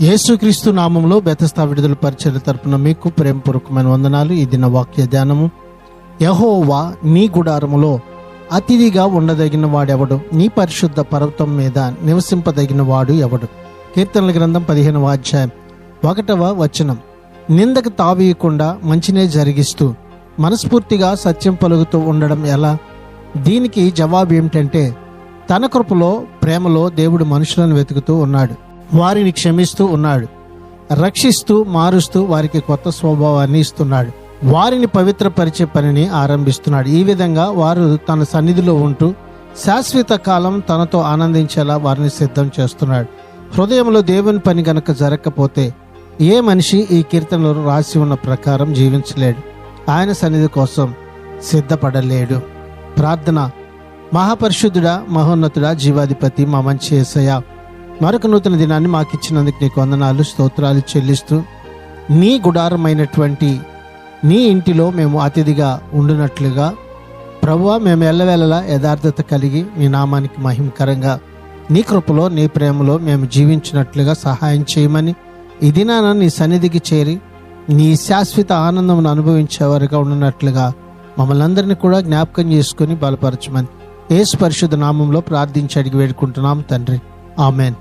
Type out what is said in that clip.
యేసుక్రీస్తు నామంలో బెతస్తా విడుదల పరిచర్య తరపున మీకు ప్రేమపూర్వకమైన వందనాలు. ఈ దిన వాక్య ధ్యానము. యెహోవా నీ గుడారములో అతిథిగా ఉండదగిన వాడెవడు? నీ పరిశుద్ధ పర్వతం మీద నివసింపదగిన వాడు ఎవడు? కీర్తనల గ్రంథం 15వ అధ్యాయం 1వ వచనం. నిందకు తావీయకుండా మంచినే జరిగిస్తూ మనస్ఫూర్తిగా సత్యం పలుకుతూ ఉండడం ఎలా? దీనికి జవాబు ఏమిటంటే, తన కృపలో ప్రేమలో దేవుడు మనుషులను వెతుకుతూ ఉన్నాడు, వారిని క్షమిస్తూ ఉన్నాడు, రక్షిస్తూ మారుస్తూ వారికి కొత్త స్వభావాన్ని ఇస్తున్నాడు, వారిని పవిత్రపరిచే పనిని ఆరంభిస్తున్నాడు. ఈ విధంగా వారు తన సన్నిధిలో ఉంటూ శాశ్వత కాలం తనతో ఆనందించేలా వారిని సిద్ధం చేస్తున్నాడు. హృదయంలో దేవుని పని గనక జరగకపోతే ఏ మనిషి ఈ కీర్తనలో రాసి ఉన్న ప్రకారం జీవించలేడు, ఆయన సన్నిధి కోసం సిద్ధపడలేడు. ప్రార్థన. మహాపరిశుద్ధుడా, మహోన్నతుడా, జీవాధిపతి, మా మంచి యేసయ్య, మరొక నూతన దినాన్ని మాకు ఇచ్చినందుకు నీకు వందనాలు, స్తోత్రాలు చెల్లిస్తూ నీ గుడారమైనటువంటి నీ ఇంటిలో మేము అతిథిగా ఉండునట్లుగా ప్రభువా, మేము ఎల్లవేళలా యథార్థత కలిగి నీ నామానికి మహిమకరంగా నీ కృపలో నీ ప్రేమలో మేము జీవించినట్లుగా సహాయం చేయమని, ఈ దినాన నీ సన్నిధికి చేరి నీ శాశ్వత ఆనందమును అనుభవించేవారుగా ఉన్నట్లుగా మమ్మల్ని అందరినీ కూడా జ్ఞాపకం చేసుకుని బలపరచమని యేసు పరిశుద్ధ నామంలో ప్రార్థించి అడిగి వేడుకుంటున్నాం తండ్రి. ఆమెన్.